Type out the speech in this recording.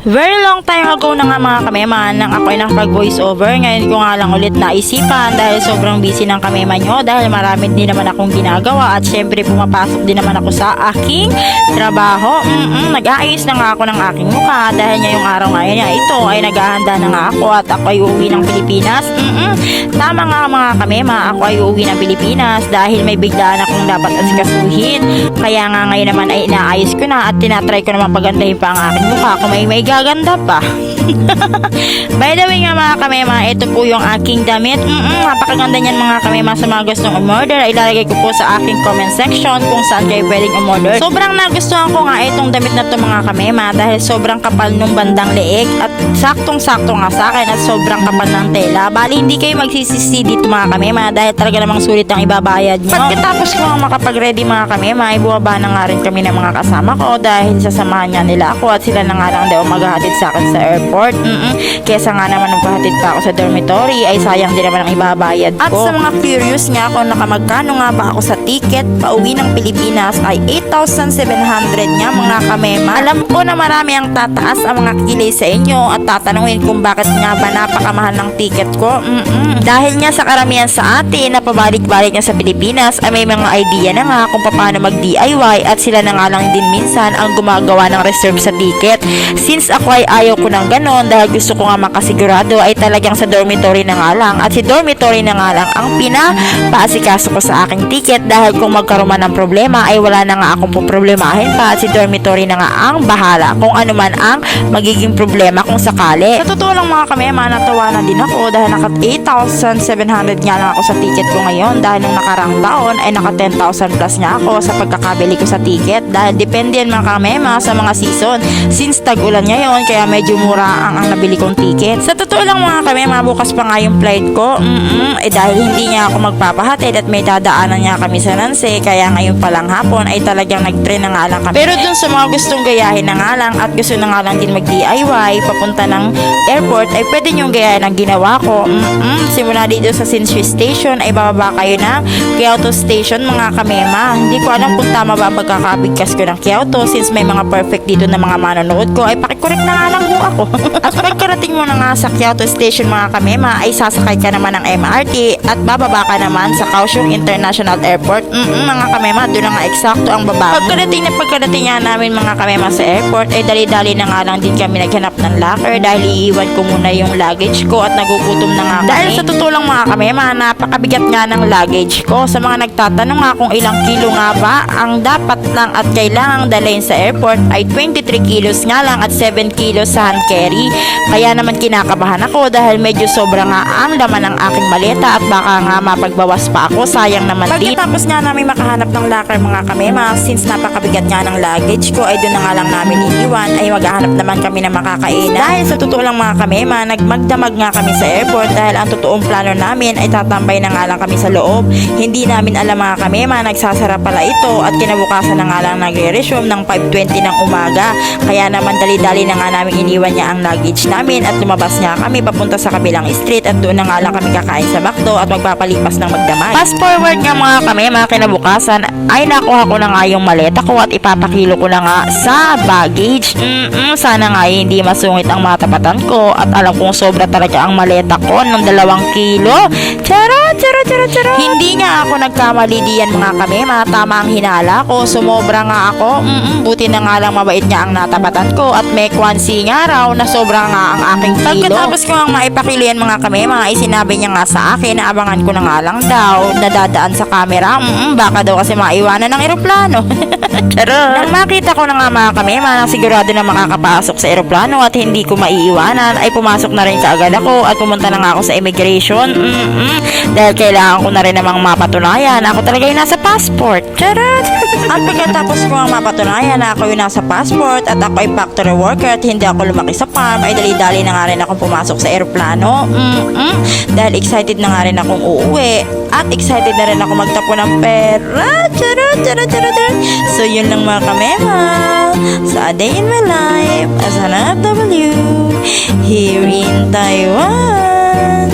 Very long time ago na nga mga kameman nang ako ay nakapag-voice over. Ngayon ko nga lang ulit naisipan dahil sobrang busy ng kameman nyo dahil marami din naman akong ginagawa at syempre pumapasok din naman ako sa aking trabaho. Nag-aayos na nga ako ng aking mukha dahil ngayong araw ngayon na ito ay naghahanda na nga ako at ako ay uuwi ng Pilipinas. Tama nga mga kamema, ako ay uuwi ng Pilipinas dahil may biglaan akong dapat asikasuhin. Kaya nga ngayon naman ay inaayos ko na at tinatry ko naman pagandahin pa ang aking mukha kung may gaganda pa. By the way nga mga kamema, ito po yung aking damit. Napakaganda niyan mga kamema. Sa mga gustong umorder, ilalagay ko po sa aking comment section kung saan kayo pwedeng umorder. Sobrang nagustuhan ko nga itong damit na to mga kamema dahil sobrang kapal nung bandang leeg at saktong-sakto nga sa akin at sobrang kapal ng tela. Bali hindi kayo magsisisi dito mga kamema dahil talaga namang sulit ang ibabayad nyo. Pagkatapos ko nga makapag-ready mga kamema, ay buwaba na nga rin kami ng mga kasama ko dahil sasamahan nga nila ako at sila na nga lang daw maghahatid sa akin sa airport. Kesa nga naman magpahatid pa ako sa dormitory ay sayang din naman ang ibabayad ko. At sa mga curious nga ako nakamagkano nga ba ako sa ticket pauwi ng Pilipinas ay 8,700 nga mga kamema. Alam ko na marami ang tataas ang mga kilay sa inyo at tatanungin kung bakit nga ba napakamahal ng ticket ko. Dahil nga sa karamihan sa atin na pabalik-balik nga sa Pilipinas ay may mga idea na nga kung paano mag-DIY at sila na nga lang din minsan ang gumagawa ng reserve sa ticket. Since ako ay ayaw ko ng ganon dahil gusto ko nga makasigurado ay talagang sa dormitory na nga lang at si dormitory na nga lang ang pinapaasikaso ko sa aking ticket dahil kung magkaroon man ng problema ay wala na nga akong poproblemahin pa at si dormitory na nga ang bahala kung ano man ang magiging problema kung sakali. Sa totoo lang mga kamema, natawa na din ako dahil naka 8,700 nga lang ako sa ticket ko ngayon dahil nung nakarang taon ay naka 10,000 plus nga ako sa pagkakabili ko sa ticket dahil depende yan mga kamema sa mga season. Since tag-ulan ngayon kaya medyo mura ang nabili kong ticket. Sa totoo lang mga kamema, bukas pa nga yung flight ko. Dahil hindi nga ako magpapahatid at may dadaanan nga kami sa Nanse kaya ngayon palang hapon ay talagang nag-train na nga lang kami. Pero dun sa mga gustong gayahin na nga lang at gusto na nga lang din mag-DIY papunta ng airport ay pwede nyong gayahin ang ginawa ko. Simula dito sa Sinshui Station ay bababa kayo ng Kyoto Station mga kamema. Hindi ko alam kung tama ba pagkakabigkas ko ng Kyoto since may mga perfect dito na mga manonood ko ay pakikorek na nga lang ho ako. At pagkarating mo na nga sa Kyoto Station mga kamema ay sasakay ka naman ng MRT at bababa ka naman sa Kaohsiung International Airport. Mga kamema, doon na nga eksakto ang baba. Pagkarating nga namin mga kamema sa airport ay dali-dali na nga lang din kami naghanap ng locker dahil iiwan ko muna yung luggage ko at nagugutom na nga kami. Dahil sa totoo lang mga kamema, napakabigat nga ng luggage ko. Sa mga nagtatanong nga kung ilang kilo nga ba ang dapat lang at kailangang dalhin sa airport ay 23 kilos nga lang at 7 kilos sa hand carry. Kaya naman kinakabahan ako dahil medyo sobra nga ang laman ng aking maleta at baka nga mapagbawas pa ako, sayang naman din. Pagkatapos nga namin makahanap ng locker mga kamema, since napakabigat nga ng luggage ko ay doon na nga lang namin iiwan ay maghahanap naman kami ng makakainan. Dahil sa totoo lang mga kamema, nagmagdamag nga kami sa airport dahil ang totoong plano namin ay tatambay na nga lang kami sa loob. Hindi namin alam mga kamema, nagsasara pala ito at kinabukasan na nga lang nagre-resume ng 5:20 ng umaga. Kaya naman dali-dali na nga namin iniwan niya ang luggage namin at lumabas nga kami papunta sa kabilang street at doon na nga lang kami kakain sa McDo at magpapalipas ng magdamay. Fast forward nga mga kamema, kinabukasan ay nakuha ko na nga yung maleta ko at ipapakilo ko na nga sa baggage. Sana nga hindi masungit ang matapatan ko at alam kong sobra talaga ang maleta ko ng 2 kilo. Charot! Hindi nga ako nagkamali diyan mga kamema, tama ang hinala ko, sumobra nga ako. Buti na nga lang mabait niya ang natapatan ko at may kwansi nga raw na sobra nga ang aking kilo. Pagkatapos ko ang maipakilo yan mga kamema ay sinabi niya nga sa akin na abangan ko na nga lang daw nadadaan sa camera. Baka daw kasi maiwanan ng eroplano. Nang makita ko na nga mga kamema na sigurado na makakapasok sa eroplano at hindi ko maiiwanan ay pumasok na rin kaagad ako at pumunta na nga ako sa immigration. Dahil kailangan ko na rin namang mapatunayan na ako talaga yung nasa passport. Charot! At pagkatapos ko ang mapatunayan na ako yung nasa passport at ako ay factory worker at hindi ako lumaki sa farm ay dali-dali na nga rin akong pumasok sa eroplano. Dahil excited na nga rin akong uuwi at excited na rin ako magtapo ng pera. Charot! So yun lang mga kamema sa A Day in My Life as an OFW here in Taiwan.